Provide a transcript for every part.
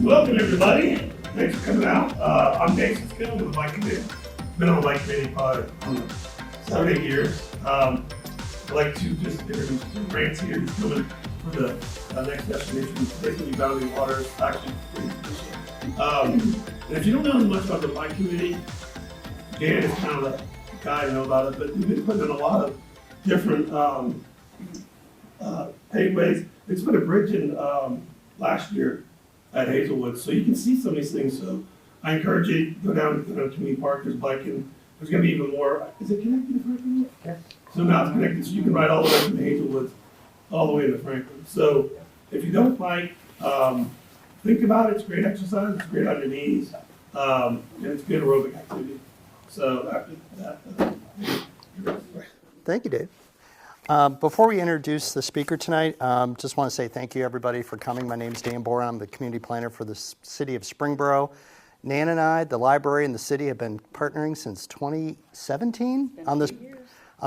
Welcome everybody. Thanks for coming out. I'm Jason Skill with the Bike Committee. Been on the Bike Committee probably 7 or 8 years. I'd like to just introduce two grants here who's coming for the next destination, basically Boundary Waters. Actually, and if you don't know much about the Bike Committee, Dan is kind of the guy to know about it, but we've been putting in a lot of different paveways. It's been a bridge in last year at Hazelwood, so you can see some of these things. So I encourage you to go down to the community park. There's biking. There's going to be even more. Is it connected to Franklin? Yes. So now it's connected, so you can ride all the way from Hazelwood all the way to Franklin. So if you don't bike, think about it. It's great exercise. It's great on your knees, and it's good aerobic activity. So after that, Thank you, Dave. Before we introduce the speaker tonight, just want to say thank you everybody for coming. My name is Dan Boren. I'm the community planner for the city of Springboro. Nan and I, the library and the city have been partnering since 2017 on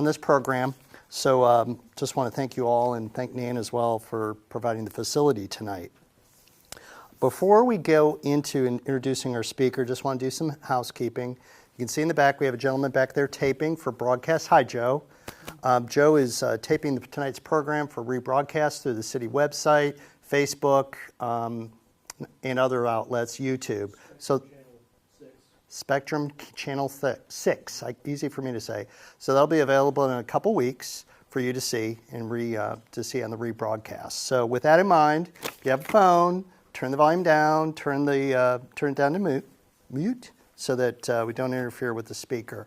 this program. So just want to thank you all and thank Nan as well for providing the facility tonight. Before we go into introducing our speaker, just want to do some housekeeping. You can see in the back we have a gentleman back there taping for broadcast. Hi, Joe. Joe is taping tonight's program for rebroadcast through the city website, Facebook, and other outlets, YouTube. So Spectrum Channel 6, easy for me to say. So that'll be available in a couple weeks for you to see and to see on the rebroadcast. So with that in mind, if you have a phone, turn the volume down, turn it down to mute so that we don't interfere with the speaker.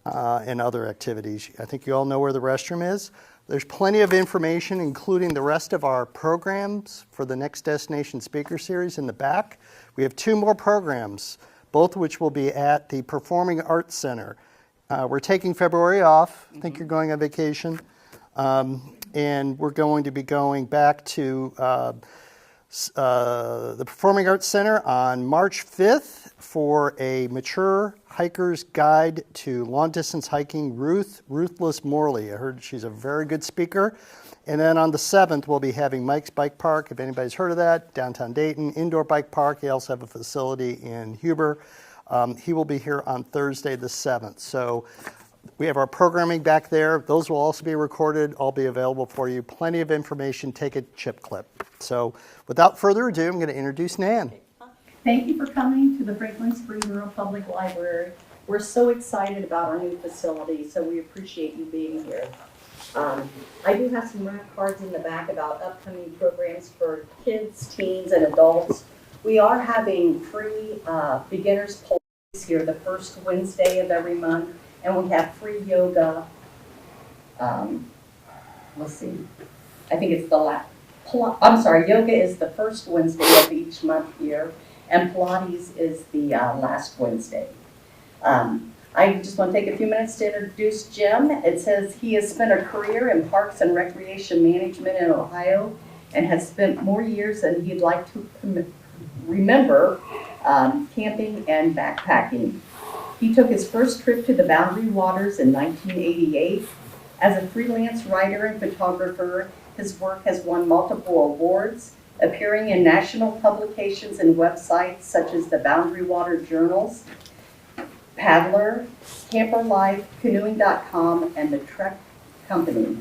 And other activities. I think you all know where the restroom is. There's plenty of information, including the rest of our programs for the Next Destination Speaker Series in the back. We have 2 more programs, both of which will be at the Performing Arts Center. We're taking February off. I think you're going on vacation. And we're going to be going back to the Performing Arts Center on March 5th for a mature hiker's guide to long-distance hiking, Ruthless Morley. I heard she's a very good speaker. And then on the 7th, we'll be having Mike's Bike Park, if anybody's heard of that, downtown Dayton, indoor bike park. They also have a facility in Huber. He will be here on Thursday the 7th. So we have our programming back there. Those will also be recorded, all be available for you. Plenty of information, take a chip clip. So without further ado, I'm going to introduce Nan. Thank you for coming to the Franklin Springboro Public Library. We're so excited about our new facility, so we appreciate you being here. I do have some wrap cards in the back about upcoming programs for kids, teens, and adults. We are having free beginners Pilates here the first Wednesday of every month, and we have free yoga. Let's see, I think it's the last. Yoga is the first Wednesday of each month here, and Pilates is the last Wednesday. I just want to take a few minutes to introduce Jim. It says he has spent a career in parks and recreation management in Ohio and has spent more years than he'd like to remember camping and backpacking. He took his first trip to the Boundary Waters in 1988. As a freelance writer and photographer, his work has won multiple awards, appearing in national publications and websites such as the Boundary Water Journals, Paddler, Camper Life, Canoeing.com, and the Trek Company.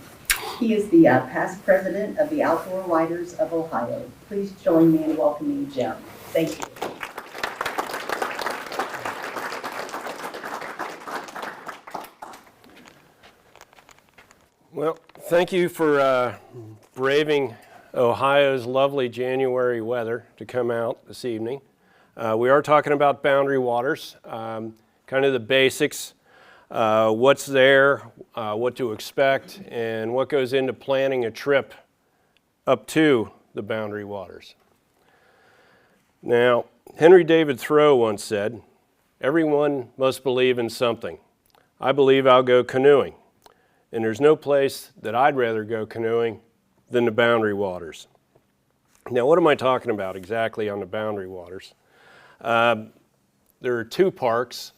He is the past president of the Outdoor Writers of Ohio. Please join me in welcoming Jim. Thank you. Well, thank you for braving Ohio's lovely January weather to come out this evening. We are talking about Boundary Waters, kind of the basics, what's there, what to expect, and what goes into planning a trip up to the Boundary Waters. Now, Henry David Thoreau once said, "Everyone must believe in something. I believe I'll go canoeing. And there's no place that I'd rather go canoeing than the Boundary Waters." Now, what am I talking about exactly on the Boundary Waters? There are 2 parks.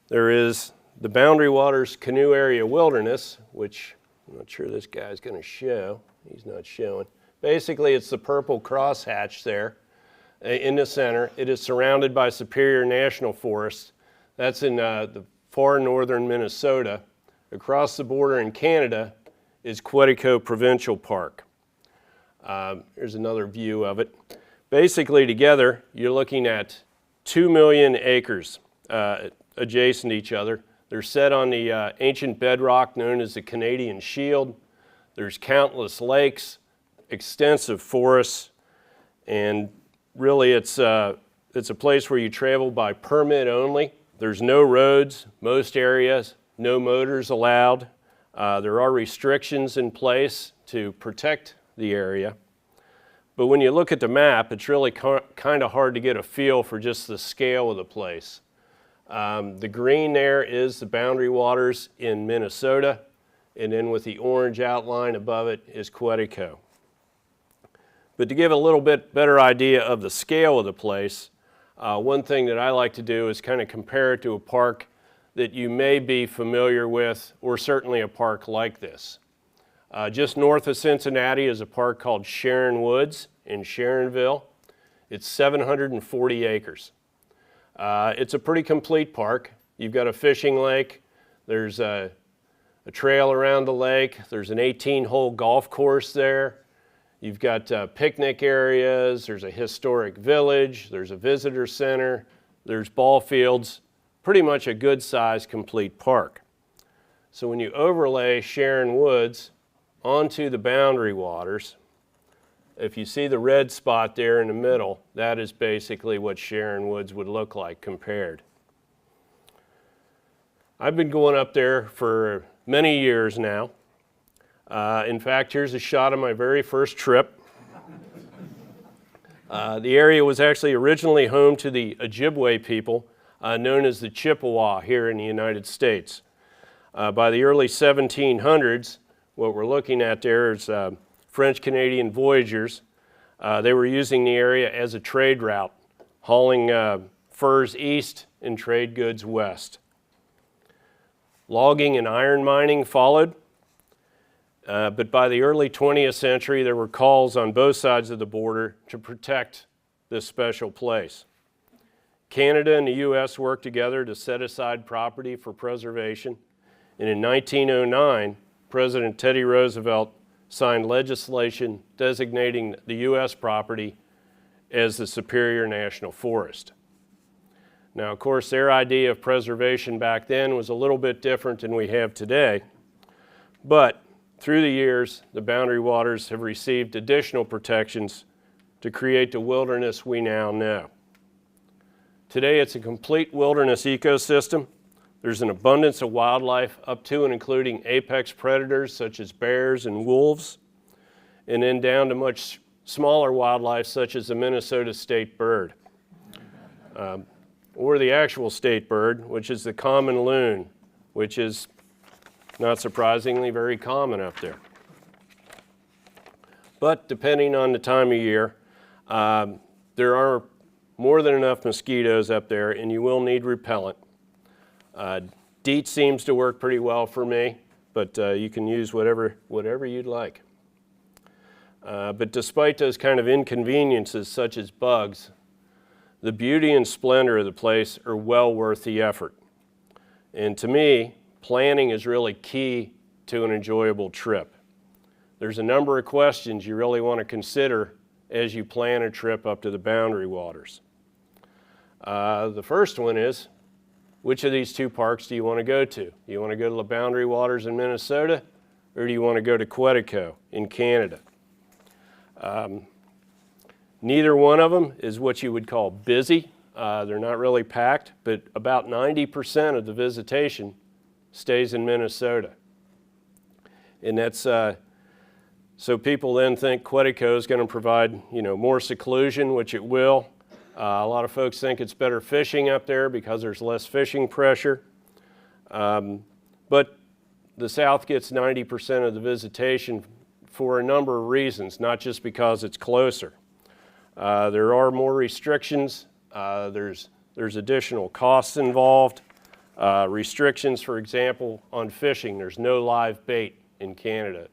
There is the Boundary Waters Canoe Area Wilderness, which I'm not sure this guy's going to show. He's not showing. Basically, it's the purple crosshatch there. in the center. It is surrounded by Superior National Forest. That's in the far northern Minnesota. Across the border in Canada is Quetico Provincial Park. Here's another view of it. Basically together, you're looking at 2 million acres adjacent to each other. They're set on the ancient bedrock known as the Canadian Shield. There's countless lakes, extensive forests, and really it's a place where you travel by permit only. There's no roads, most areas, no motors allowed. There are restrictions in place to protect the area. But when you look at the map, it's really kind of hard to get a feel for just the scale of the place. The green there is the boundary waters in Minnesota, and then with the orange outline above it is Quetico. But to give a little bit better idea of the scale of the place, one thing that I like to do is kind of compare it to a park that you may be familiar with, or certainly a park like this. Just north of Cincinnati is a park called Sharon Woods in Sharonville. It's 740 acres. It's a pretty complete park. You've got a fishing lake, there's a trail around the lake, there's an 18-hole golf course there. You've got picnic areas, there's a historic village, there's a visitor center, there's ball fields, pretty much a good-sized complete park. So when you overlay Sharon Woods onto the boundary waters, if you see the red spot there in the middle, that is basically what Sharon Woods would look like compared. I've been going up there for many years now. In fact, here's a shot of my very first trip. The area was actually originally home to the Ojibwe people, known as the Chippewa here in the United States. By the early 1700s, what we're looking at there is French-Canadian voyagers. They were using the area as a trade route, hauling furs east and trade goods west. Logging and iron mining followed. But by the early 20th century, there were calls on both sides of the border to protect this special place. Canada and the U.S. worked together to set aside property for preservation, and in 1909, President Teddy Roosevelt signed legislation designating the U.S. property as the Superior National Forest. Now, of course, their idea of preservation back then was a little bit different than we have today, but through the years, the boundary waters have received additional protections to create the wilderness we now know. Today, it's a complete wilderness ecosystem. There's an abundance of wildlife up to and including apex predators such as bears and wolves, and then down to much smaller wildlife such as the Minnesota state bird, or the actual state bird, which is the common loon, which is not surprisingly very common up there. But depending on the time of year, there are more than enough mosquitoes up there, and you will need repellent. DEET seems to work pretty well for me, but you can use whatever you'd like. But despite those kind of inconveniences such as bugs, the beauty and splendor of the place are well worth the effort. And to me, planning is really key to an enjoyable trip. There's a number of questions you really want to consider as you plan a trip up to the boundary waters. The first one is, which of these two parks do you want to go to? Do you want to go to the boundary waters in Minnesota, or do you want to go to Quetico in Canada? Neither one of them is what you would call busy. They're not really packed, but about 90% of the visitation stays in Minnesota. And that's, so people then think Quetico is going to provide, more seclusion, which it will. A lot of folks think it's better fishing up there because there's less fishing pressure. But the South gets 90% of the visitation for a number of reasons, not just because it's closer. There are more restrictions. There's additional costs involved. Restrictions, for example, on fishing. There's no live bait in Canada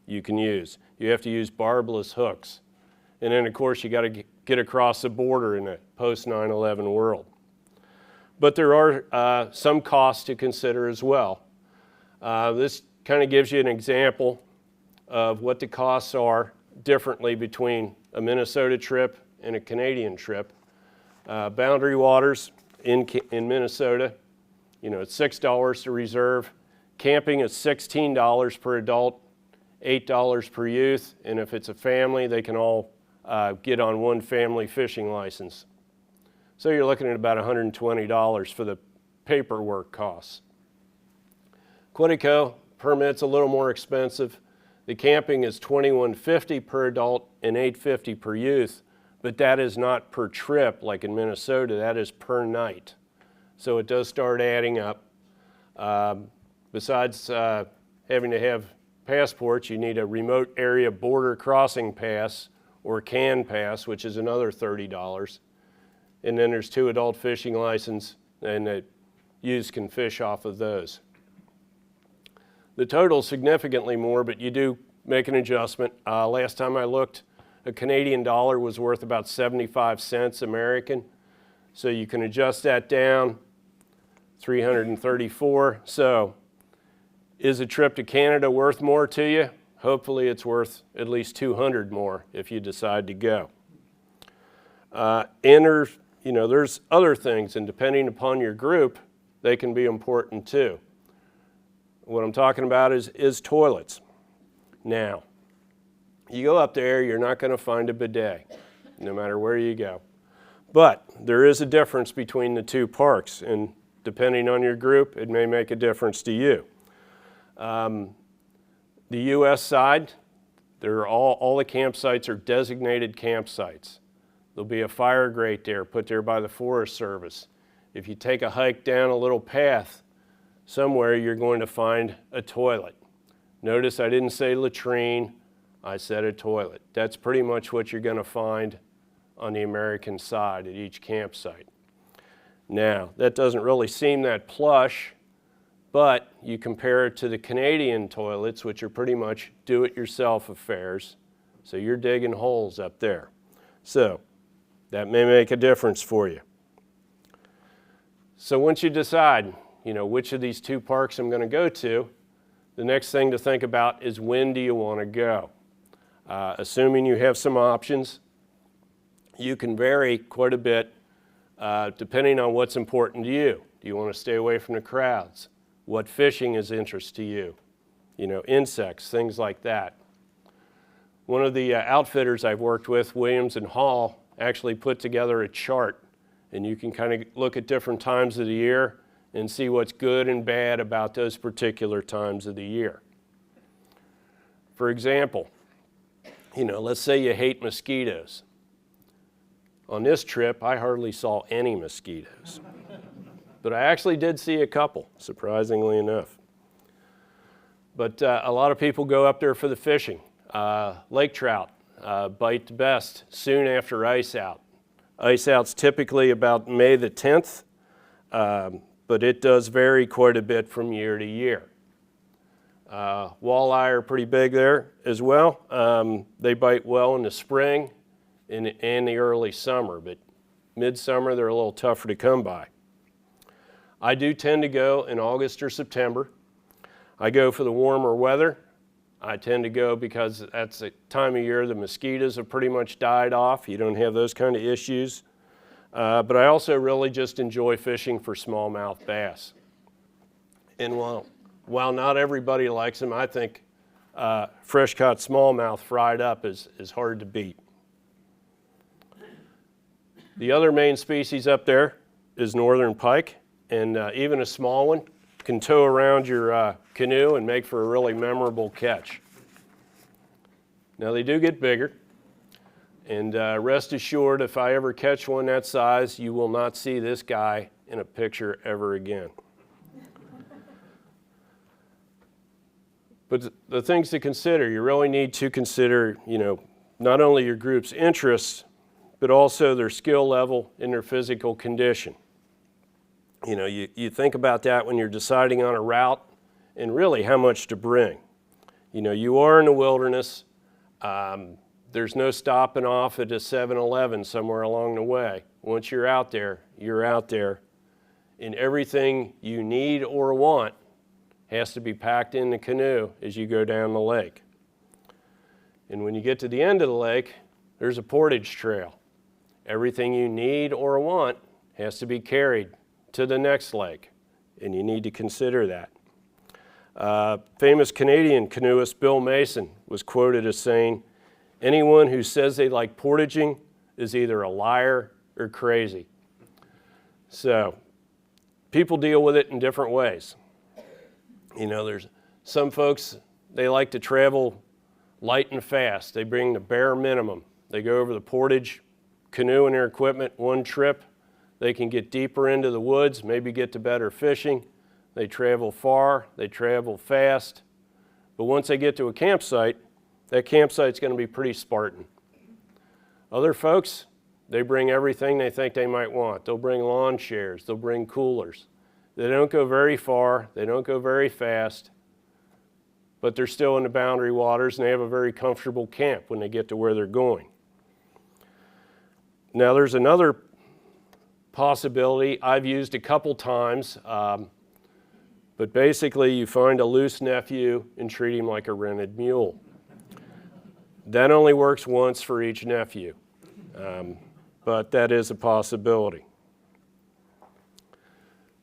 you can use. You have to use barbless hooks. And then, of course, you got to get across the border in a post 9/11 world. But there are some costs to consider as well. This kind of gives you an example of what the costs are differently between a Minnesota trip and a Canadian trip. Boundary waters in Minnesota, it's $6 to reserve. Camping is $16 per adult, $8 per youth, and if it's a family, they can all get on one family fishing license. So you're looking at about $120 for the paperwork costs. Quantico permit's a little more expensive. The camping is $21.50 per adult and $8.50 per youth, but that is not per trip like in Minnesota, that is per night. So it does start adding up. Besides having to have passports, you need a remote area border crossing pass or CAN pass, which is another $30. And then there's 2 adult fishing licenses, and the youths can fish off of those. The total is significantly more, but you do make an adjustment. Last time I looked, a Canadian dollar was worth about 75 cents American. So you can adjust that down, 334. So is a trip to Canada worth more to you? Hopefully it's worth at least 200 more if you decide to go. There's other things, and depending upon your group, they can be important too. What I'm talking about is toilets. Now, you go up there, you're not going to find a bidet, no matter where you go. But there is a difference between the 2 parks, and depending on your group, it may make a difference to you. The U.S. side, all the campsites are designated campsites. There'll be a fire grate there, put there by the Forest Service. If you take a hike down a little path, somewhere you're going to find a toilet. Notice I didn't say latrine, I said a toilet. That's pretty much what you're going to find on the American side at each campsite. Now, that doesn't really seem that plush, but you compare it to the Canadian toilets, which are pretty much do-it-yourself affairs. So you're digging holes up there. So that may make a difference for you. So once you decide, which of these 2 parks I'm going to go to, the next thing to think about is when do you want to go? Assuming you have some options, you can vary quite a bit depending on what's important to you. Do you want to stay away from the crowds? What fishing is interest to you? Insects, things like that. One of the outfitters I've worked with, Williams and Hall, actually put together a chart, and you can kind of look at different times of the year and see what's good and bad about those particular times of the year. For example, let's say you hate mosquitoes. On this trip, I hardly saw any mosquitoes. But I actually did see a couple, surprisingly enough. But a lot of people go up there for the fishing. Lake trout bite best soon after ice out. Ice out's typically about May the 10th, but it does vary quite a bit from year to year. Walleye are pretty big there as well. They bite well in the spring and the early summer, but midsummer they're a little tougher to come by. I do tend to go in August or September. I go for the warmer weather. I tend to go because that's the time of year the mosquitoes have pretty much died off. You don't have those kind of issues. But I also really just enjoy fishing for smallmouth bass. And while not everybody likes them, I think fresh caught smallmouth fried up is hard to beat. The other main species up there is northern pike, and even a small one can tow around your canoe and make for a really memorable catch. Now they do get bigger, and rest assured if I ever catch one that size, you will not see this guy in a picture ever again. But the things to consider, you really need to consider, not only your group's interests, but also their skill level and their physical condition. You think about that when you're deciding on a route and really how much to bring. You are in the wilderness. There there's no stopping off at a 7-Eleven somewhere along the way. Once you're out there, you're out there. And everything you need or want has to be packed in the canoe as you go down the lake. And when you get to the end of the lake, there's a portage trail. Everything you need or want has to be carried to the next lake, and you need to consider that. Famous Canadian canoeist Bill Mason was quoted as saying, "Anyone who says they like portaging is either a liar or crazy." So people deal with it in different ways. You know, there's some folks, they like to travel light and fast. They bring the bare minimum. They go over the portage, canoe and their equipment one trip. They can get deeper into the woods, maybe get to better fishing. They travel far, they travel fast. But once they get to a campsite, that campsite's going to be pretty Spartan. Other folks, they bring everything they think they might want. They'll bring lawn chairs, they'll bring coolers. They don't go very far, they don't go very fast, but they're still in the boundary waters and they have a very comfortable camp when they get to where they're going. Now there's another possibility I've used a couple times, but basically you find a loose nephew and treat him like a rented mule. That only works once for each nephew, but that is a possibility.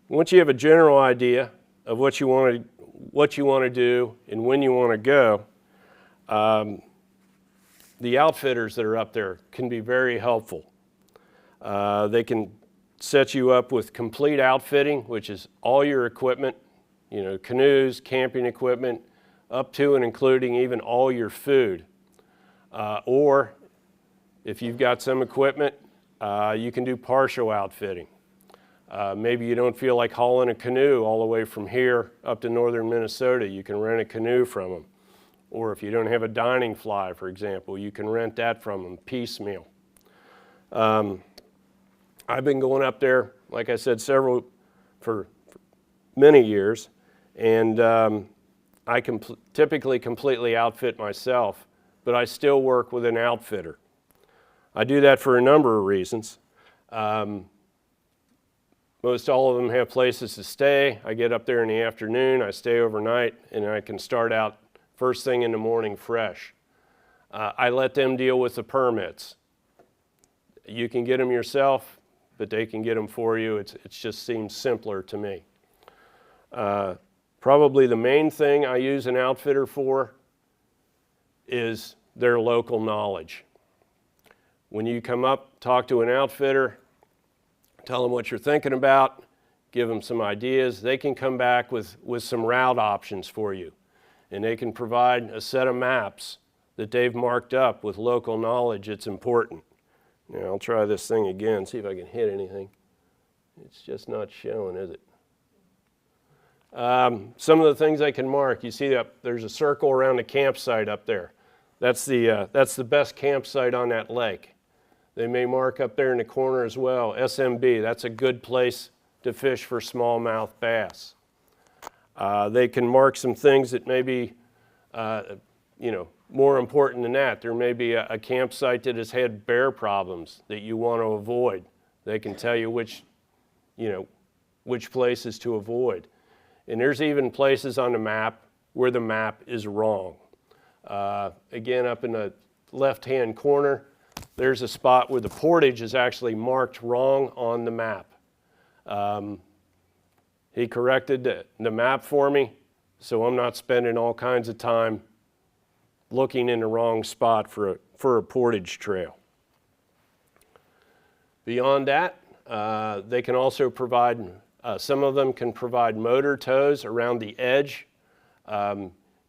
Once you have a general idea of what you want to do and when you want to go, the outfitters that are up there can be very helpful. They can set you up with complete outfitting, which is all your equipment, you know, canoes, camping equipment, up to and including even all your food. Or if you've got some equipment, you can do partial outfitting. Maybe you don't feel like hauling a canoe all the way from here up to northern Minnesota. You can rent a canoe from them. Or if you don't have a dining fly, for example, you can rent that from them piecemeal. I've been going up there, like I said, for many years, and I typically completely outfit myself, but I still work with an outfitter. I do that for a number of reasons. Most all of them have places to stay. I get up there in the afternoon, I stay overnight, and I can start out first thing in the morning fresh. I let them deal with the permits. You can get them yourself, but they can get them for you. It just seems simpler to me. Probably the main thing I use an outfitter for is their local knowledge. When you come up, talk to an outfitter, tell them what you're thinking about, give them some ideas. They can come back with some route options for you. And they can provide a set of maps that they've marked up with local knowledge. It's important. Now I'll try this thing again, see if I can hit anything. It's just not showing, is it? Some of the things I can mark, you see that there's a circle around the campsite up there. That's the best campsite on that lake. They may mark up there in the corner as well, SMB, that's a good place to fish for smallmouth bass. They can mark some things that may be, more important than that. There may be a campsite that has had bear problems that you want to avoid. They can tell you which places to avoid. And there's even places on the map where the map is wrong. Again, up in the left-hand corner, there's a spot where the portage is actually marked wrong on the map. He corrected the map for me, so I'm not spending all kinds of time looking in the wrong spot for a portage trail. Beyond that, they can also provide, some of them can provide motor tows around the edge,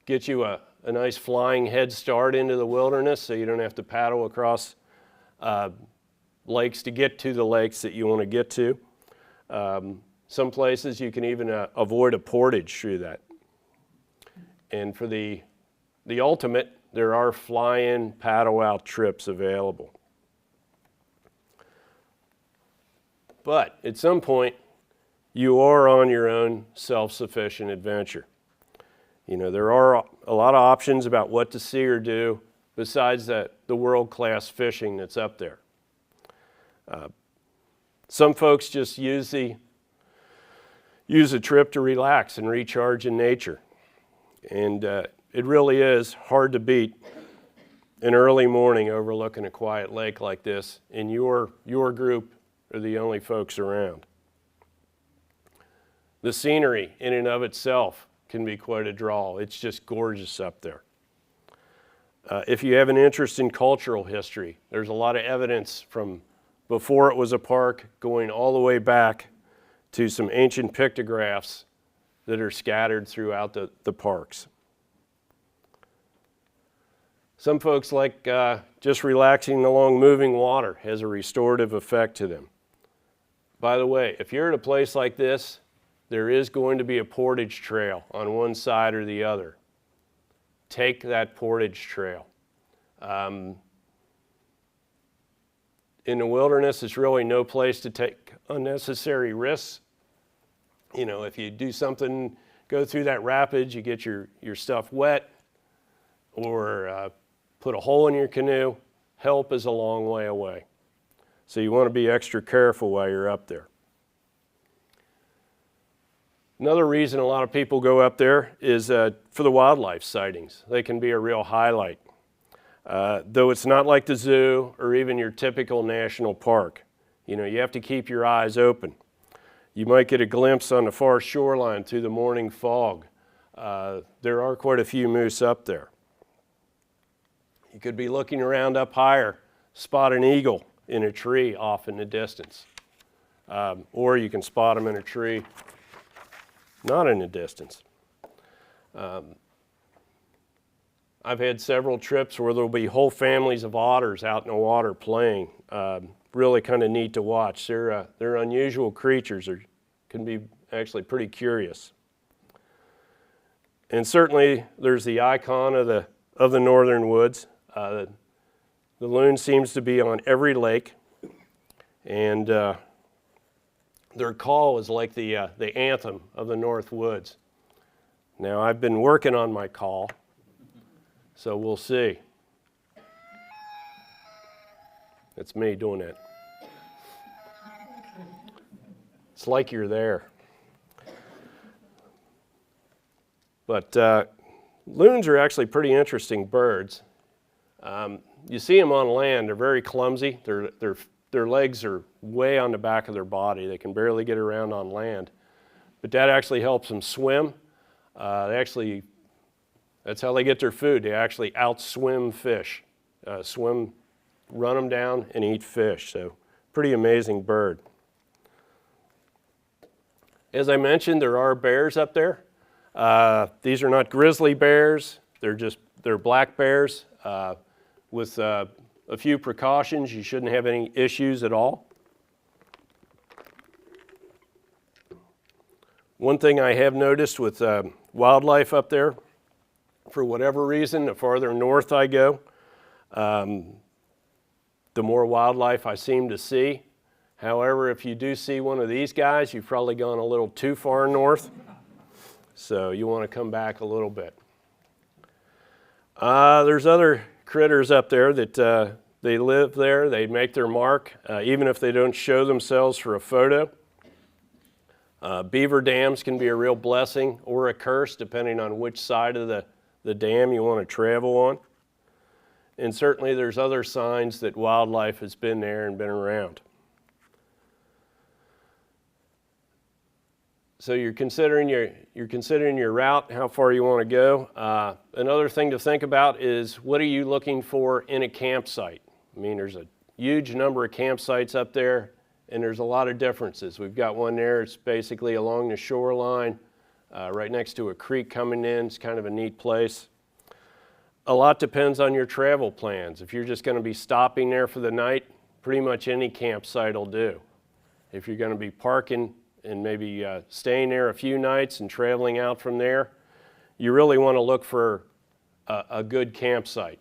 get you a nice flying head start into the wilderness so you don't have to paddle across lakes to get to the lakes that you want to get to. Some places you can even avoid a portage through that. And for the ultimate, there are fly-in, paddle-out trips available. But at some point, you are on your own self-sufficient adventure. You know, there are a lot of options about what to see or do, besides the world-class fishing that's up there. Some folks just use a trip to relax and recharge in nature. And it really is hard to beat an early morning overlooking a quiet lake like this, and your group are the only folks around. The scenery in and of itself can be quite a draw. It's just gorgeous up there. If you have an interest in cultural history, there's a lot of evidence from before it was a park going all the way back to some ancient pictographs that are scattered throughout the parks. Some folks like just relaxing along moving water has a restorative effect to them. By the way, if you're at a place like this, there is going to be a portage trail on one side or the other. Take that portage trail. In the wilderness, it's really no place to take unnecessary risks. You know, if you do something, go through that rapids, you get your stuff wet, or put a hole in your canoe, help is a long way away. So you want to be extra careful while you're up there. Another reason a lot of people go up there is for the wildlife sightings. They can be a real highlight. Though it's not like the zoo or even your typical national park. You know, you have to keep your eyes open. You might get a glimpse on the far shoreline through the morning fog. There are quite a few moose up there. You could be looking around up higher, spot an eagle in a tree off in the distance. Or you can spot them in a tree not in the distance. I've had several trips where there'll be whole families of otters out in the water playing. Really kind of neat to watch. They're unusual creatures. They can be actually pretty curious. And certainly there's the icon of the northern woods. The loon seems to be on every lake, and their call is like the anthem of the North Woods. Now, I've been working on my call, so we'll see. That's me doing it. It's like you're there. But loons are actually pretty interesting birds. You see them on land, they're very clumsy. Their legs are way on the back of their body. They can barely get around on land. But that actually helps them swim. That's how they get their food. They actually outswim fish. Run them down and eat fish. So pretty amazing bird. As I mentioned, there are bears up there. These are not grizzly bears. They're black bears. With a few precautions, you shouldn't have any issues at all. One thing I have noticed with wildlife up there, for whatever reason, the farther north I go, the more wildlife I seem to see. However, if you do see one of these guys, you've probably gone a little too far north. So you want to come back a little bit. There's other critters up there that they live there. They make their mark, even if they don't show themselves for a photo. Beaver dams can be a real blessing or a curse, depending on which side of the dam you want to travel on. And certainly there's other signs that wildlife has been there and been around. So you're considering your route, how far you want to go. Another thing to think about is, what are you looking for in a campsite? I mean, there's a huge number of campsites up there, and there's a lot of differences. We've got one there, it's basically along the shoreline, right next to a creek coming in. It's kind of a neat place. A lot depends on your travel plans. If you're just going to be stopping there for the night, pretty much any campsite will do. If you're going to be parking and maybe staying there a few nights and traveling out from there, you really want to look for a good campsite.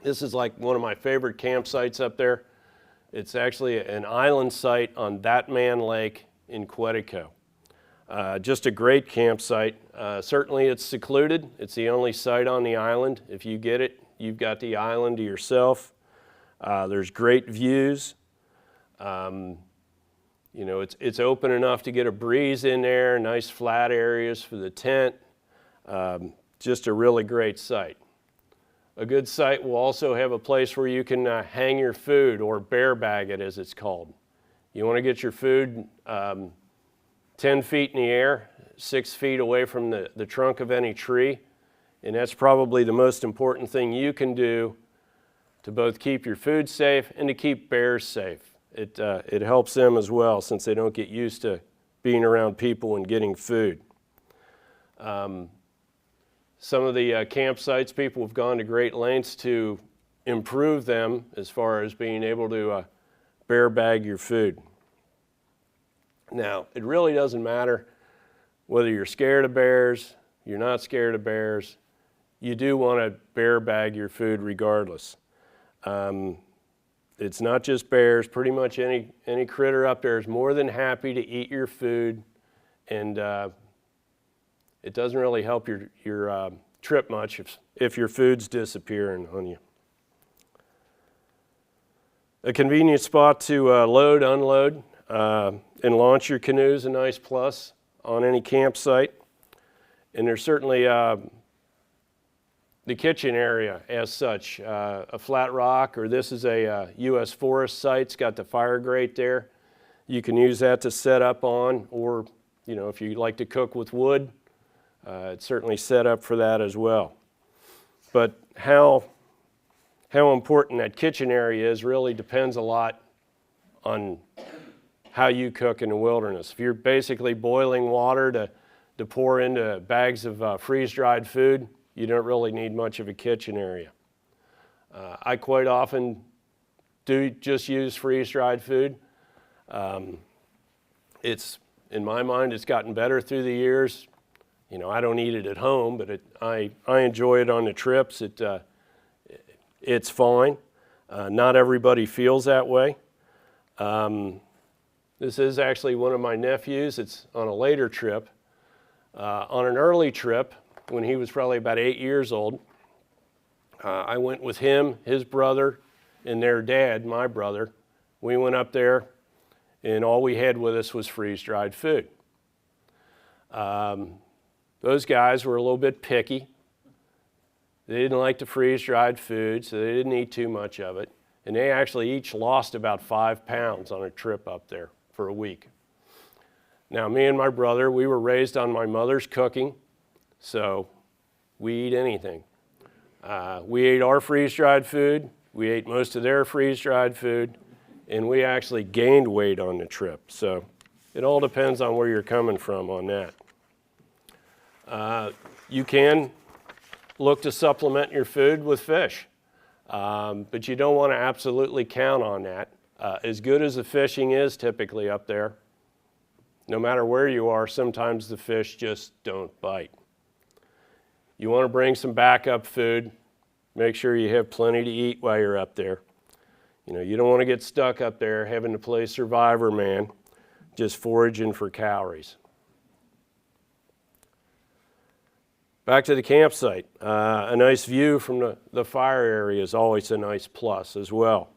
This is like one of my favorite campsites up there. It's actually an island site on That Man Lake in Quetico. Just a great campsite. Certainly it's secluded. It's the only site on the island. If you get it, you've got the island to yourself. There's great views. You know, it's open enough to get a breeze in there, nice flat areas for the tent. Just a really great site. A good site will also have a place where you can hang your food, or bear bag it as it's called. You want to get your food 10 feet in the air, 6 feet away from the trunk of any tree, and that's probably the most important thing you can do to both keep your food safe and to keep bears safe. It helps them as well, since they don't get used to being around people and getting food. Some of the campsites, people have gone to great lengths to improve them as far as being able to bear bag your food. Now, it really doesn't matter whether you're scared of bears, you're not scared of bears, you do want to bear bag your food regardless. It's not just bears, pretty much any critter up there is more than happy to eat your food, and it doesn't really help your trip much if your food's disappearing on you. A convenient spot to load, unload, and launch your canoe is a nice plus on any campsite. And there's certainly the kitchen area as such. A flat rock, or this is a U.S. forest site. It's got the fire grate there. You can use that to set up on, or you know, if you like to cook with wood, it's certainly set up for that as well. But how important that kitchen area is really depends a lot on how you cook in the wilderness. If you're basically boiling water to pour into bags of freeze-dried food, you don't really need much of a kitchen area. I quite often do just use freeze-dried food. It's, in my mind, it's gotten better through the years. You know, I don't eat it at home, but I enjoy it on the trips. It's fine. Not everybody feels that way. This is actually one of my nephews. It's on a later trip. On an early trip, when he was probably about 8 years old, I went with him, his brother, and their dad, my brother. We went up there, and all we had with us was freeze-dried food. Those guys were a little bit picky. They didn't like the freeze-dried food, so they didn't eat too much of it. And they actually each lost about 5 pounds on a trip up there for a week. Now, me and my brother, we were raised on my mother's cooking, so we eat anything. We ate our freeze-dried food, we ate most of their freeze-dried food, and we actually gained weight on the trip. So it all depends on where you're coming from on that. You can look to supplement your food with fish, but you don't want to absolutely count on that. As good as the fishing is typically up there, no matter where you are, sometimes the fish just don't bite. You want to bring some backup food. Make sure you have plenty to eat while you're up there. You know, you don't want to get stuck up there having to play survivor man, just foraging for calories. Back to the campsite. A nice view from the fire area is always a nice plus as well.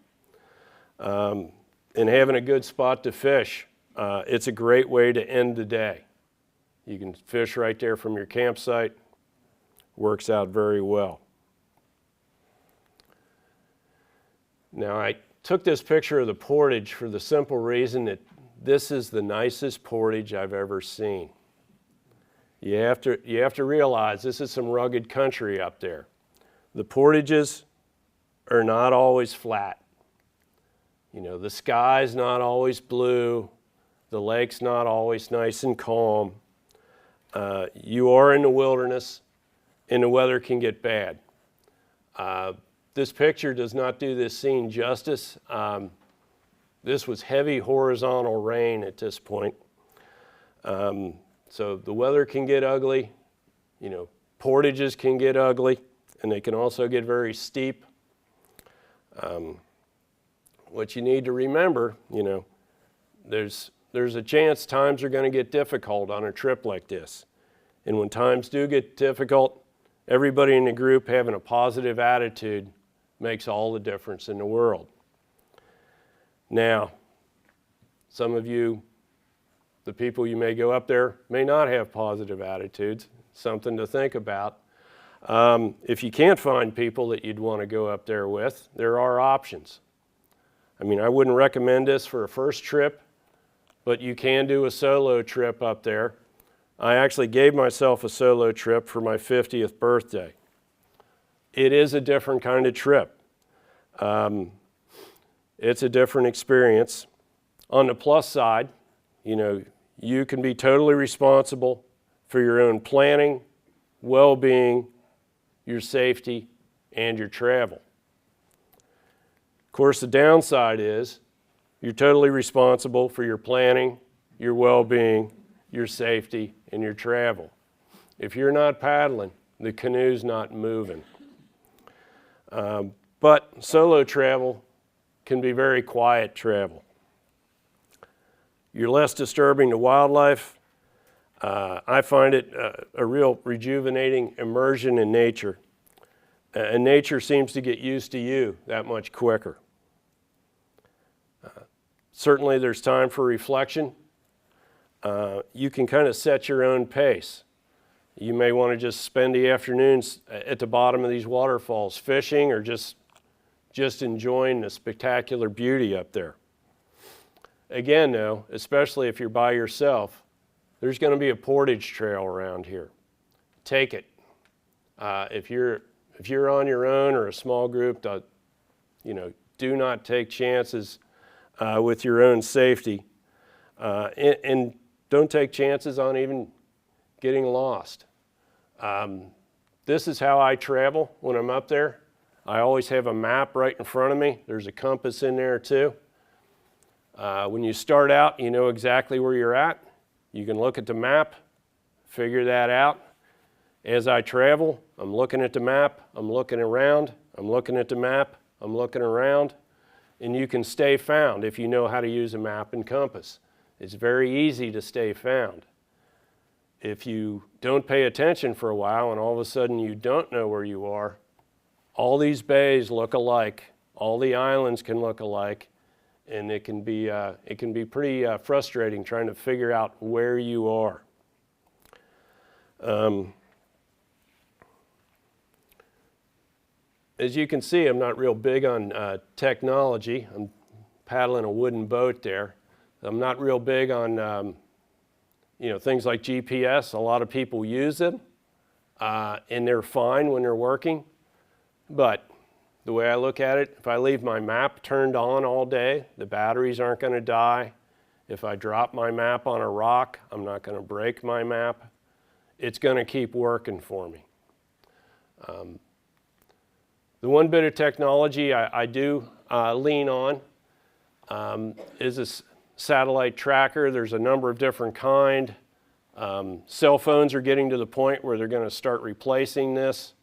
And having a good spot to fish, it's a great way to end the day. You can fish right there from your campsite. Works out very well. Now, I took this picture of the portage for the simple reason that this is the nicest portage I've ever seen. You have to realize this is some rugged country up there. The portages are not always flat. You know, the sky's not always blue. The lake's not always nice and calm. You are in the wilderness, and the weather can get bad. This picture does not do this scene justice. This was heavy horizontal rain at this point. So the weather can get ugly, you know, portages can get ugly, and they can also get very steep. What you need to remember, you know, there's a chance times are going to get difficult on a trip like this. And when times do get difficult, everybody in the group having a positive attitude makes all the difference in the world. Now, some of you, the people you may go up there, may not have positive attitudes. Something to think about. If you can't find people that you'd want to go up there with, there are options. I mean, I wouldn't recommend this for a first trip, but you can do a solo trip up there. I actually gave myself a solo trip for my 50th birthday. It is a different kind of trip. It's a different experience. On the plus side, you know, you can be totally responsible for your own planning, well-being, your safety, and your travel. Of course, the downside is you're totally responsible for your planning, your well-being, your safety, and your travel. If you're not paddling, the canoe's not moving. But solo travel can be very quiet travel. You're less disturbing to wildlife. I find it a real rejuvenating immersion in nature. And nature seems to get used to you that much quicker. Certainly there's time for reflection. You can kind of set your own pace. You may want to just spend the afternoons at the bottom of these waterfalls fishing or just enjoying the spectacular beauty up there. Again, though, especially if you're by yourself, there's going to be a portage trail around here. Take it. If you're on your own or a small group, do not take chances with your own safety, and don't take chances on even getting lost. This is how I travel when I'm up there. I always have a map right in front of me. There's a compass in there too. When you start out, you know exactly where you're at. You can look at the map, figure that out. As I travel, I'm looking at the map, I'm looking around, I'm looking at the map, I'm looking around, and you can stay found if you know how to use a map and compass. It's very easy to stay found. If you don't pay attention for a while and all of a sudden you don't know where you are, all these bays look alike, all the islands can look alike, and it can be pretty frustrating trying to figure out where you are. As you can see, I'm not real big on technology. I'm paddling a wooden boat there. I'm not real big on things like GPS. A lot of people use them, and they're fine when they're working. But the way I look at it, if I leave my map turned on all day, the batteries aren't going to die. If I drop my map on a rock, I'm not going to break my map. It's going to keep working for me. The one bit of technology I do lean on is a satellite tracker. There's a number of different kinds. Cell phones are getting to the point where they're going to start replacing this.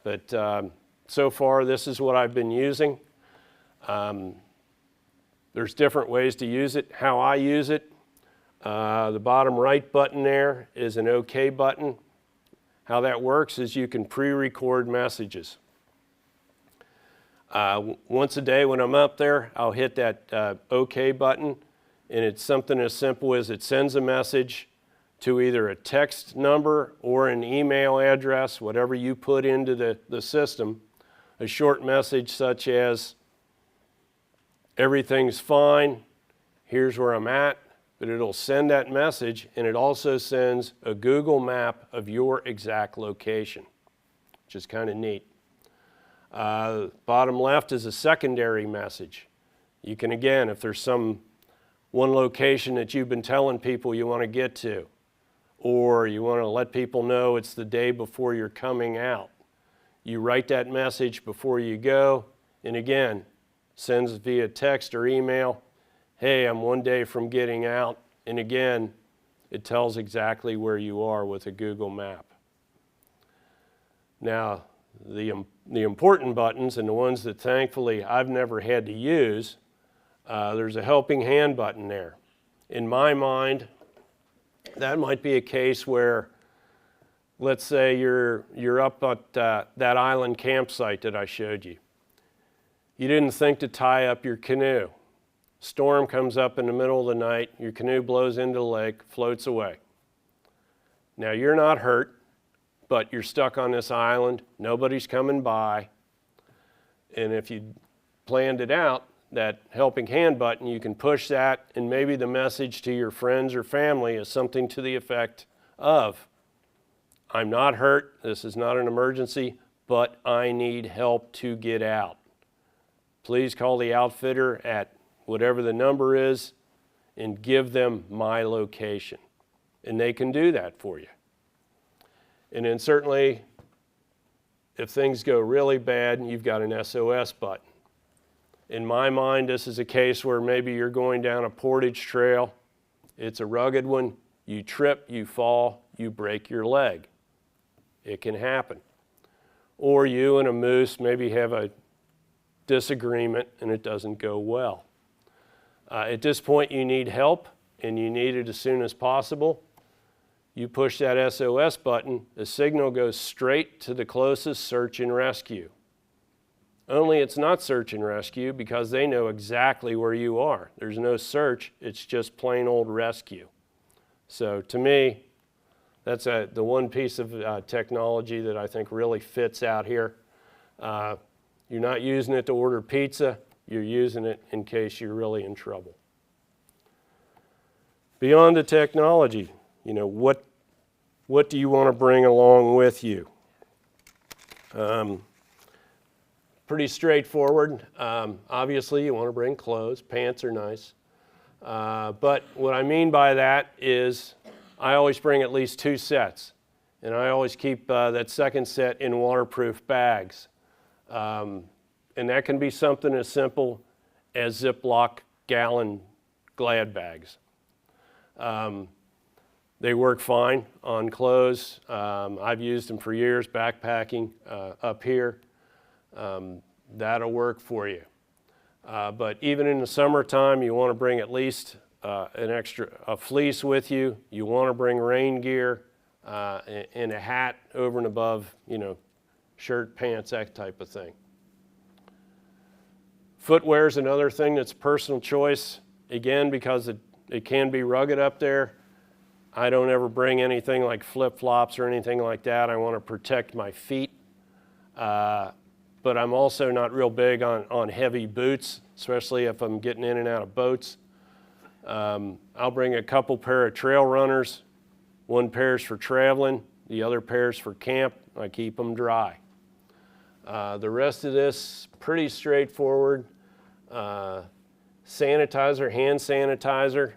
But so far, this is what I've been using. There's different ways to use it. How I use it, the bottom right button there is an OK button. How that works is you can pre-record messages. Once a day when I'm up there, I'll hit that OK button, and it's something as simple as it sends a message to either a text number or an email address, whatever you put into the system, a short message such as, everything's fine, here's where I'm at, but it'll send that message, and it also sends a Google map of your exact location, which is kind of neat. Bottom left is a secondary message. You can, again, if there's one location that you've been telling people you want to get to, or you want to let people know it's the day before you're coming out, you write that message before you go, and again, sends via text or email, hey, I'm one day from getting out, and again, it tells exactly where you are with a Google map. Now, the important buttons and the ones that thankfully I've never had to use, there's a helping hand button there. In my mind, that might be a case where let's say you're up at that island campsite that I showed you. You didn't think to tie up your canoe. Storm comes up in the middle of the night, your canoe blows into the lake, floats away. Now you're not hurt, but you're stuck on this island, nobody's coming by, and if you planned it out, that helping hand button, you can push that, and maybe the message to your friends or family is something to the effect of, I'm not hurt, this is not an emergency, but I need help to get out. Please call the outfitter at whatever the number is and give them my location. And they can do that for you. And then certainly, if things go really bad, you've got an SOS button. In my mind, this is a case where maybe you're going down a portage trail. It's a rugged one. You trip, you fall, you break your leg. It can happen. Or you and a moose maybe have a disagreement and it doesn't go well. At this point, you need help and you need it as soon as possible. You push that SOS button, the signal goes straight to the closest search and rescue. Only it's not search and rescue because they know exactly where you are. There's no search, it's just plain old rescue. So to me, that's the one piece of technology that I think really fits out here. You're not using it to order pizza, you're using it in case you're really in trouble. Beyond the technology, what do you want to bring along with you? Pretty straightforward. Obviously, you want to bring clothes. Pants are nice. But what I mean by that is I always bring at least 2 sets. And I always keep that second set in waterproof bags. And that can be something as simple as Ziploc gallon Glad bags. They work fine on clothes. I've used them for years backpacking up here. That'll work for you. But even in the summertime, you want to bring at least a fleece with you. You want to bring rain gear and a hat over and above, shirt, pants, that type of thing. Footwear is another thing that's personal choice. Again, because it can be rugged up there. I don't ever bring anything like flip-flops or anything like that. I want to protect my feet. But I'm also not real big on heavy boots, especially if I'm getting in and out of boats. I'll bring a couple pair of trail runners. One pair's for traveling, the other pair's for camp. I keep them dry. The rest of this, pretty straightforward. Sanitizer, hand sanitizer,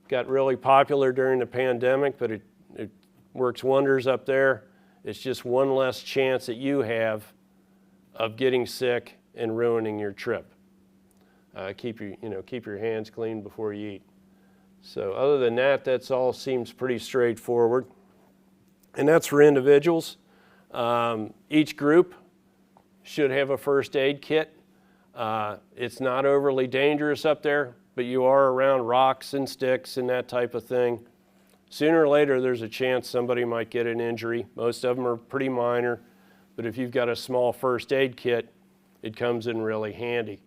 got really popular during the pandemic, but it works wonders up there. It's just one less chance that you have of getting sick and ruining your trip. Keep your hands clean before you eat. So other than that, that's all seems pretty straightforward. And that's for individuals. Each group should have a first aid kit. It's not overly dangerous up there, but you are around rocks and sticks and that type of thing. Sooner or later, there's a chance somebody might get an injury. Most of them are pretty minor, but if you've got a small first aid kit, it comes in really handy.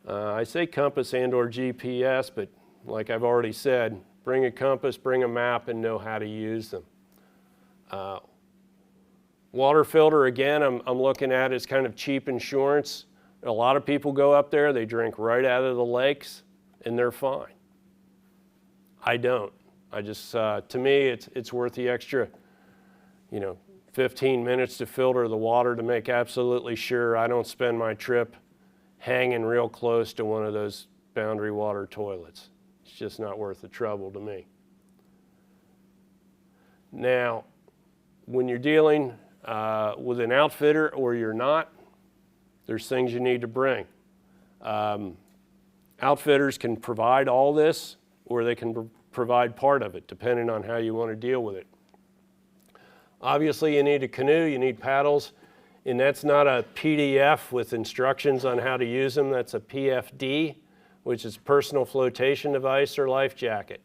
I say compass and/or GPS, but like I've already said, bring a compass, bring a map, and know how to use them. Water filter, again, I'm looking at as kind of cheap insurance. A lot of people go up there, they drink right out of the lakes, and they're fine. I don't. I just, to me, it's worth the extra, 15 minutes to filter the water to make absolutely sure I don't spend my trip hanging real close to one of those boundary water toilets. It's just not worth the trouble to me. Now, when you're dealing with an outfitter or you're not, there's things you need to bring. Outfitters can provide all this, or they can provide part of it, depending on how you want to deal with it. Obviously, you need a canoe, you need paddles, and that's not a PDF with instructions on how to use them. That's a PFD, which is personal flotation device or life jacket.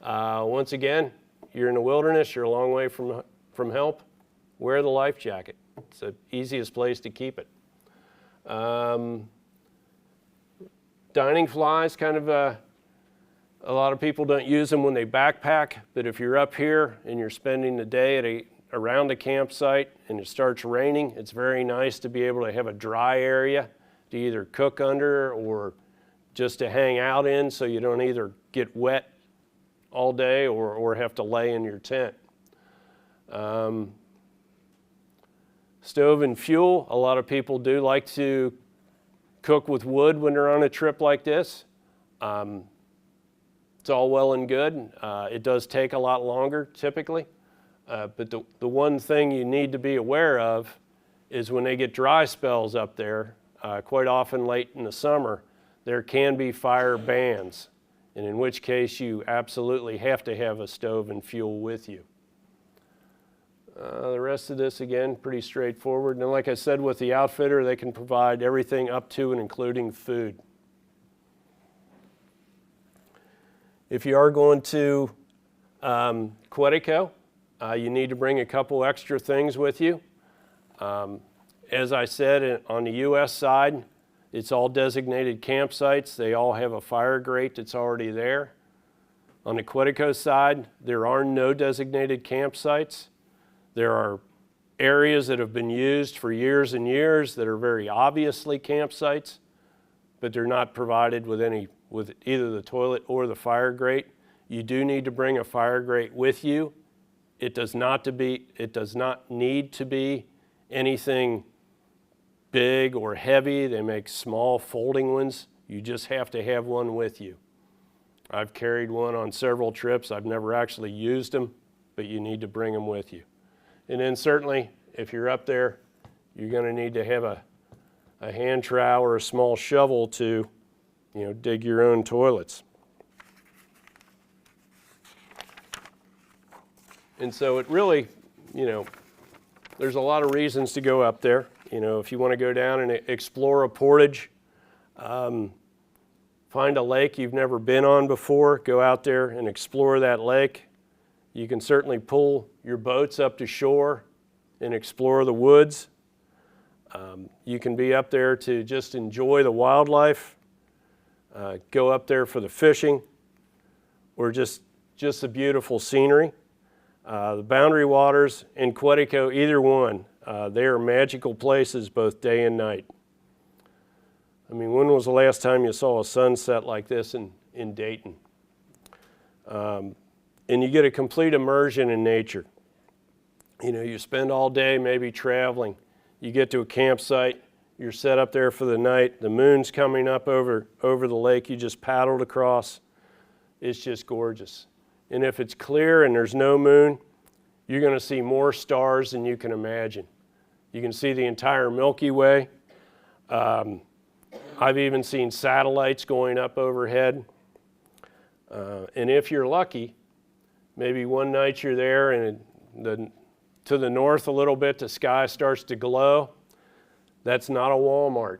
Once again, you're in the wilderness, you're a long way from help, wear the life jacket. It's the easiest place to keep it. Dining flies, kind of a lot of people don't use them when they backpack, but if you're up here and you're spending the day around a campsite and it starts raining, it's very nice to be able to have a dry area to either cook under or just to hang out in, so you don't either get wet all day or have to lay in your tent. Stove and fuel, a lot of people do like to cook with wood when they're on a trip like this. It's all well and good. It does take a lot longer typically, but the one thing you need to be aware of is when they get dry spells up there, quite often late in the summer, there can be fire bans, and in which case you absolutely have to have a stove and fuel with you. The rest of this, again, pretty straightforward. And like I said, with the outfitter, they can provide everything up to and including food. If you are going to Quetico, you need to bring a couple extra things with you. As I said, on the U.S. side, it's all designated campsites. They all have a fire grate that's already there. On the Quetico side, there are no designated campsites. There are areas that have been used for years and years that are very obviously campsites, but they're not provided with either the toilet or the fire grate. You do need to bring a fire grate with you. It does not need to be anything big or heavy. They make small folding ones. You just have to have one with you. I've carried one on several trips. I've never actually used them, but you need to bring them with you. And then certainly, if you're up there, you're going to need to have a hand trowel or a small shovel to, dig your own toilets. And so it really, there's a lot of reasons to go up there. If you want to go down and explore a portage, find a lake you've never been on before, go out there and explore that lake. You can certainly pull your boats up to shore and explore the woods. You can be up there to just enjoy the wildlife, go up there for the fishing, or just the beautiful scenery. The Boundary Waters and Quetico, either one, they are magical places both day and night. I mean, when was the last time you saw a sunset like this in Dayton? And you get a complete immersion in nature. You spend all day maybe traveling. You get to a campsite, you're set up there for the night, the moon's coming up over the lake you just paddled across. It's just gorgeous. And if it's clear and there's no moon, you're going to see more stars than you can imagine. You can see the entire Milky Way. I've even seen satellites going up overhead. And if you're lucky, maybe one night you're there and to the north a little bit, the sky starts to glow. That's not a Walmart.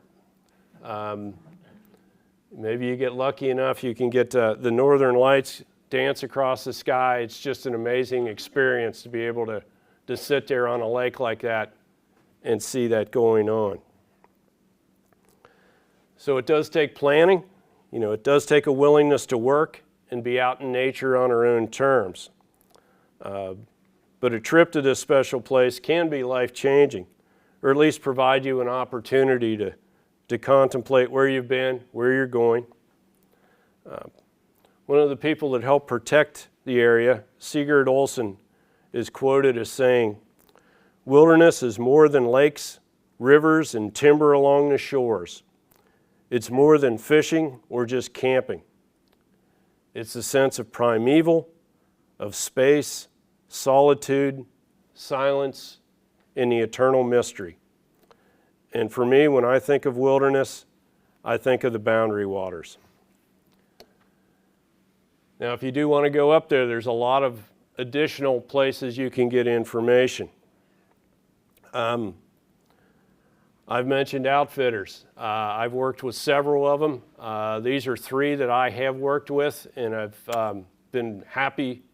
Maybe you get lucky enough, you can get the northern lights dance across the sky. It's just an amazing experience to be able to sit there on a lake like that and see that going on. So it does take planning. It does take a willingness to work and be out in nature on our own terms. But a trip to this special place can be life-changing, or at least provide you an opportunity to contemplate where you've been, where you're going. One of the people that helped protect the area, Sigurd Olsen, is quoted as saying, "Wilderness is more than lakes, rivers, and timber along the shores. It's more than fishing or just camping. It's the sense of primeval, of space, solitude, silence, and the eternal mystery." And for me, when I think of wilderness, I think of the Boundary Waters. Now, if you do want to go up there, there's a lot of additional places you can get information. I've mentioned outfitters. I've worked with several of them. These are 3 that I have worked with, and I've been happy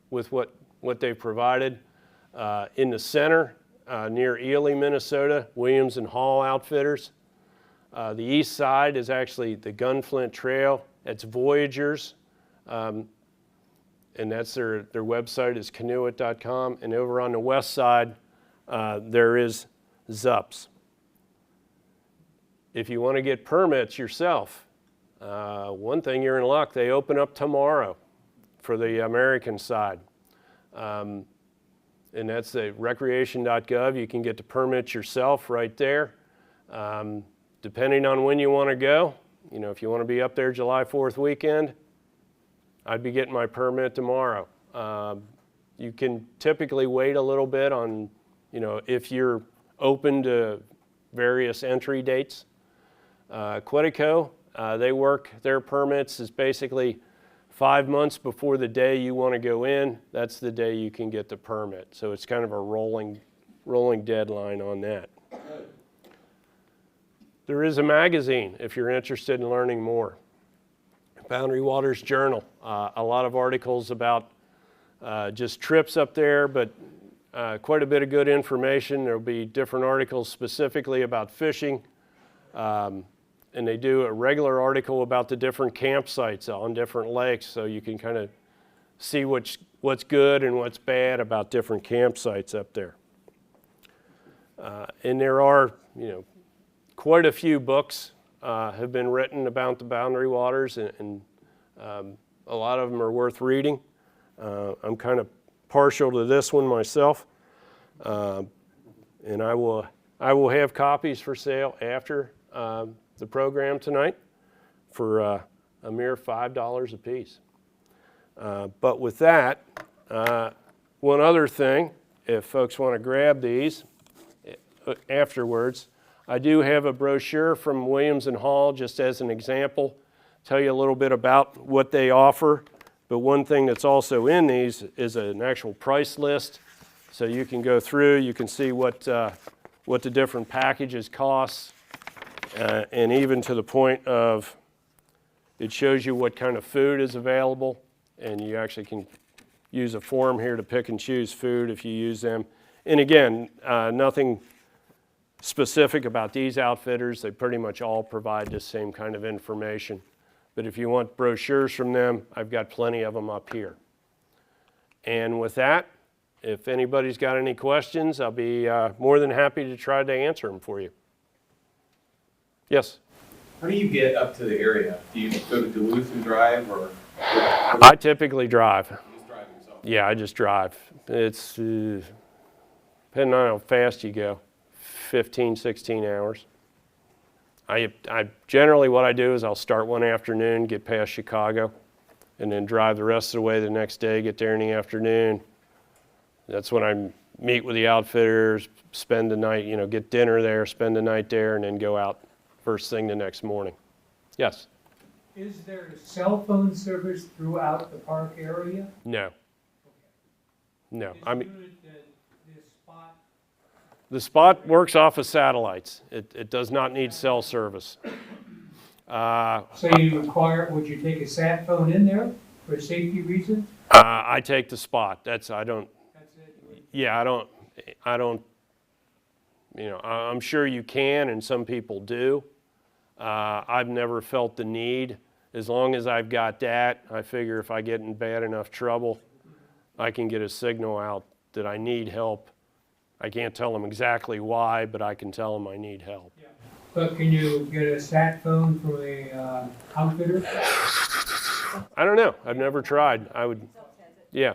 with what what they've provided. In the center, near Ely, Minnesota, Williams and Hall Outfitters. The east side is actually the Gunflint Trail. It's Voyagers, and that's their website is canoeit.com. And over on the west side, there is Zups. If you want to get permits yourself, one thing, you're in luck. They open up tomorrow for the American side. And that's the recreation.gov. You can get the permits yourself right there. Depending on when you want to go, if you want to be up there July 4th weekend, I'd be getting my permit tomorrow. You can typically wait a little bit on, if you're open to various entry dates. Quetico, they work their permits is basically 5 months before the day you want to go in. That's the day you can get the permit. So it's kind of a rolling deadline on that. There is a magazine if you're interested in learning more. Boundary Waters Journal. A lot of articles about just trips up there, but quite a bit of good information. There'll be different articles specifically about fishing. And they do a regular article about the different campsites on different lakes, so you can kind of see what's good and what's bad about different campsites up there. And there are, quite a few books have been written about the Boundary Waters, and a lot of them are worth reading. I'm kind of partial to this one myself, and I will have copies for sale after the program tonight for a mere $5 a piece. But with that, one other thing, if folks want to grab these afterwards, I do have a brochure from Williams and Hall just as an example, tell you a little bit about what they offer. But one thing that's also in these is an actual price list. So you can go through, you can see what the different packages cost. And even to the point of, it shows you what kind of food is available, and you actually can use a form here to pick and choose food if you use them. And again, nothing specific about these outfitters. They pretty much all provide the same kind of information. But if you want brochures from them, I've got plenty of them up here. And with that, if anybody's got any questions, I'll be more than happy to try to answer them for you. Yes? How do you get up to the area? Do you go to Duluth and drive, or? I typically drive. You just drive yourself? Yeah, I just drive. It's, depending on how fast you go, 15, 16 hours. I generally, what I do is I'll start one afternoon, get past Chicago, and then drive the rest of the way the next day, get there in the afternoon. That's when I meet with the outfitters, spend the night, get dinner there, spend the night there, and then go out first thing the next morning. Yes? Is there cell phone service throughout the park area? No. No. The spot works off of satellites. It does not need cell service. So would you take a sat phone in there for safety reasons? I take the spot. That's it? Yeah, I don't, I'm sure you can, and some people do. I've never felt the need. As long as I've got that, I figure if I get in bad enough trouble, I can get a signal out that I need help. I can't tell them exactly why, but I can tell them I need help. Yeah. But can you get a sat phone from a outfitter? I don't know. I've never tried. I would, yeah.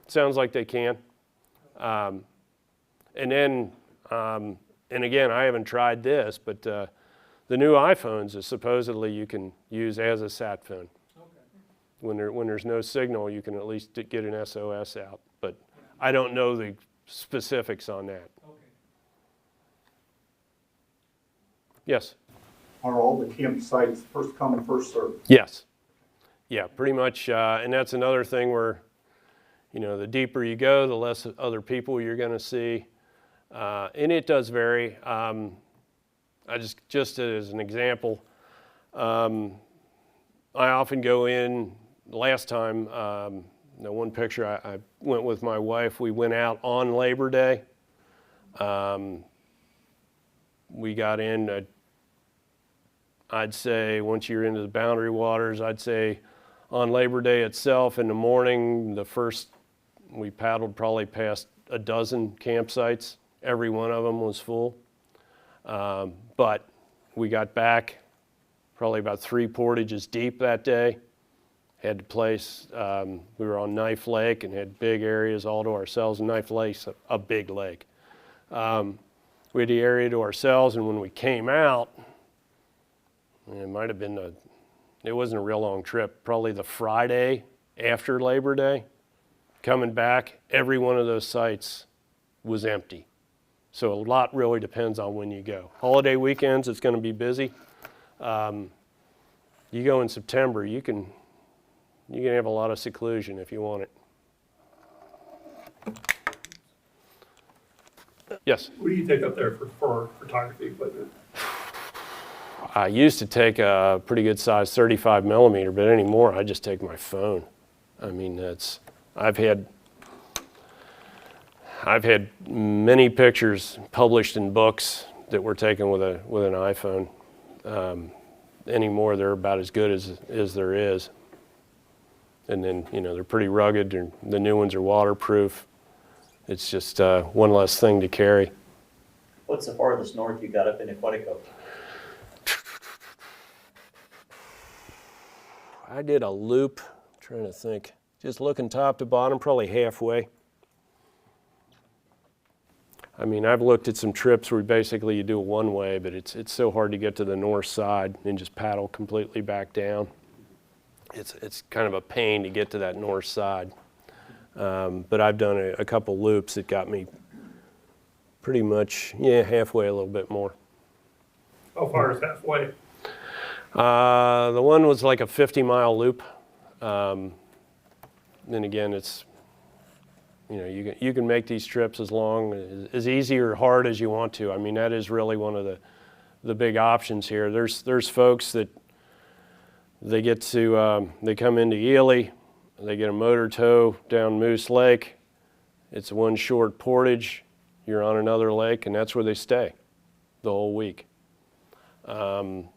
Sounds like they can. And then, and again, I haven't tried this, but the new iPhones is supposedly you can use as a sat phone. Okay. When there's no signal, you can at least get an SOS out. But I don't know the specifics on that. Okay. Yes? Are all the campsites first come, first served? Yes. Yeah, pretty much. And that's another thing where, the deeper you go, the less other people you're going to see. And it does vary. I just as an example, I often go in, last time, The one picture I went with my wife, we went out on Labor Day. We got in, I'd say once you're into the boundary waters, I'd say on Labor Day itself in the morning, we paddled probably past a dozen campsites. Every one of them was full. But we got back probably about 3 portages deep that day. Had to place, we were on Knife Lake and had big areas all to ourselves. Knife Lake's a big lake. We had the area to ourselves, and when we came out, it might have been it wasn't a real long trip, probably the Friday after Labor Day. Coming back, every one of those sites was empty. So a lot really depends on when you go. Holiday weekends, it's going to be busy. You go in September, you can have a lot of seclusion if you want it. Yes? What do you take up there for photography equipment? I used to take a pretty good size 35 millimeter, but anymore I just take my phone. I mean, I've had many pictures published in books that were taken with an iPhone. Anymore, they're about as good as there is. And then, they're pretty rugged, and the new ones are waterproof. It's just one less thing to carry. What's the farthest north you got up in Aquatico? I did a loop, trying to think, just looking top to bottom, probably halfway. I mean, I've looked at some trips where basically you do it one way, but it's so hard to get to the north side and just paddle completely back down. It's kind of a pain to get to that north side. But I've done a couple loops that got me pretty much, halfway, a little bit more. How far is halfway? The one was like a 50-mile loop. And again, it's, you can make these trips as easy or hard as you want to. I mean, that is really one of the big options here. There's folks that they come into Ely, they get a motor tow down Moose Lake. It's one short portage. You're on another lake, and that's where they stay the whole week. And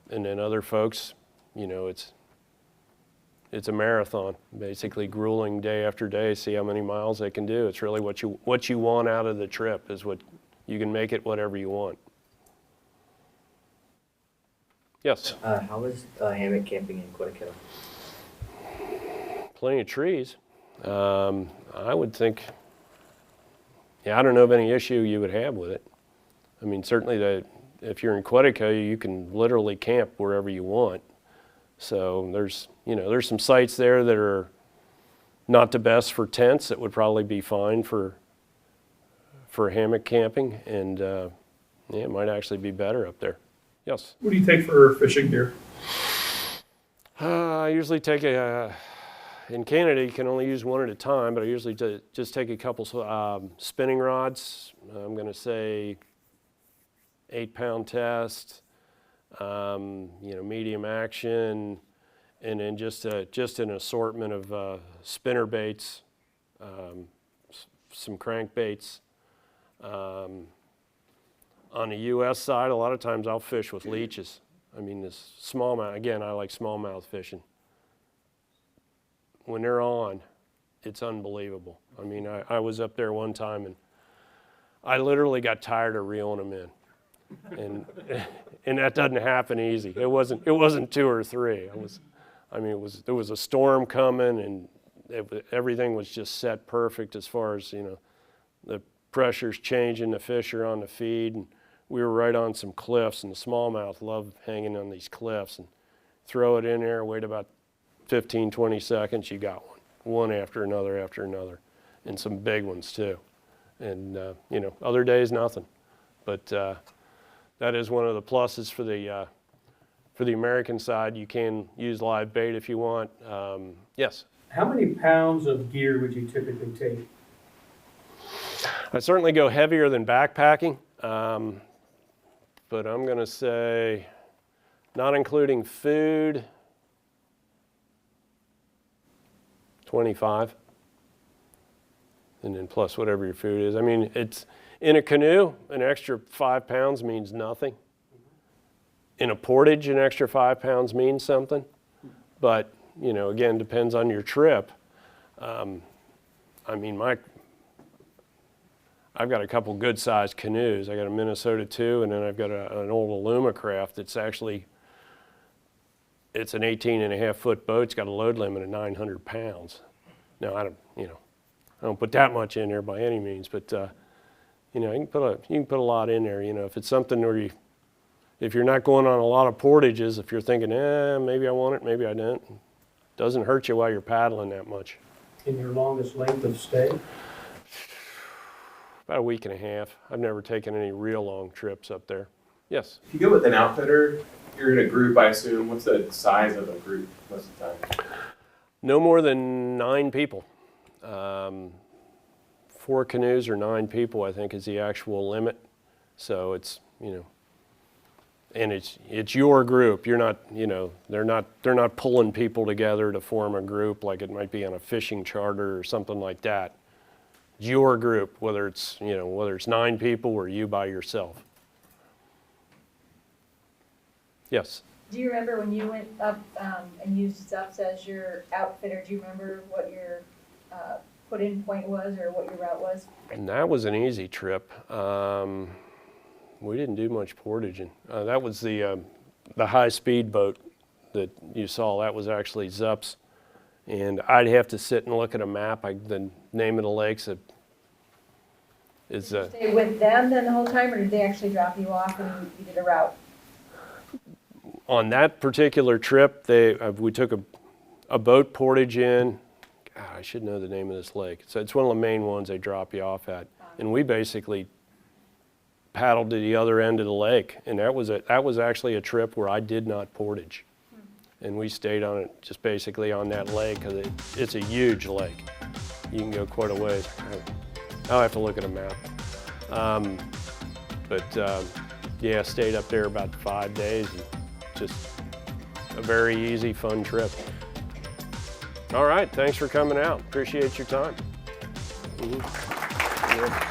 then other folks, it's a marathon, basically grueling day after day, see how many miles they can do. It's really what you want out of the trip is what you can make it whatever you want. Yes? How is hammock camping in Quetico? Plenty of trees. I would think, I don't know of any issue you would have with it. I mean, certainly if you're in Quetico, you can literally camp wherever you want. So there's some sites there that are not the best for tents that would probably be fine for hammock camping, and it might actually be better up there. Yes? What do you take for fishing gear? I usually take in Canada you can only use one at a time, but I usually just take a couple spinning rods. I'm going to say 8-pound test, medium action, and then just an assortment of spinner baits, some crankbaits. On the U.S. side, a lot of times I'll fish with leeches. I mean, this smallmouth, again, I like smallmouth fishing. When they're on, it's unbelievable. I mean, I was up there one time and I literally got tired of reeling them in. And that doesn't happen easy. It wasn't 2 or 3. There was a storm coming, and everything was just set perfect as far as, the pressure's changing, the fish are on the feed, and we were right on some cliffs, and the smallmouth loved hanging on these cliffs, and throw it in there, wait about 15, 20 seconds, you got one after another, and some big ones too. And, other days, nothing. But that is one of the pluses for the American side. You can use live bait if you want. Yes? How many pounds of gear would you typically take? I certainly go heavier than backpacking, but I'm going to say, not including food, 25. And then plus whatever your food is. I mean, it's in a canoe, an extra 5 pounds means nothing. In a portage, an extra 5 pounds means something. But, you know, again, depends on your trip. I mean, I've got a couple good-sized canoes. I got a Minnesota 2, and then I've got an old Alumacraft that's actually, it's an 18.5-foot boat. It's got a load limit of 900 pounds. Now, I don't put that much in there by any means, but you know, you can put a lot in there. You know, if it's something where if you're not going on a lot of portages, if you're thinking, maybe I want it, maybe I don't, it doesn't hurt you while you're paddling that much. In your longest length of stay? About a week and a half. I've never taken any real long trips up there. Yes. If you go with an outfitter, you're in a group, I assume. What's the size of a group most of the time? No more than 9 people. 4 canoes or 9 people, I think, is the actual limit. So it's, you know, and it's your group. You're not, you know, they're not pulling people together to form a group like it might be on a fishing charter or something like that. It's your group, whether it's 9 people or you by yourself. Yes. Do you remember when you went up and used Zups as your outfitter? Do you remember what your put-in point was or what your route was? And that was an easy trip. We didn't do much portaging. That was the high-speed boat that you saw. That was actually Zups. And I'd have to sit and look at a map. The name of the lakes is... Did you stay with them then the whole time, or did they actually drop you off and you did a route? On that particular trip, we took a boat portage in. God, I should know the name of this lake. So it's one of the main ones they drop you off at. And we basically paddled to the other end of the lake. And that was actually a trip where I did not portage. And we stayed on it just basically on that lake because it's a huge lake. You can go quite a ways. I'll have to look at a map. Yeah, stayed up there about 5 days. And just a very easy, fun trip. All right, thanks for coming out. Appreciate your time. Yeah.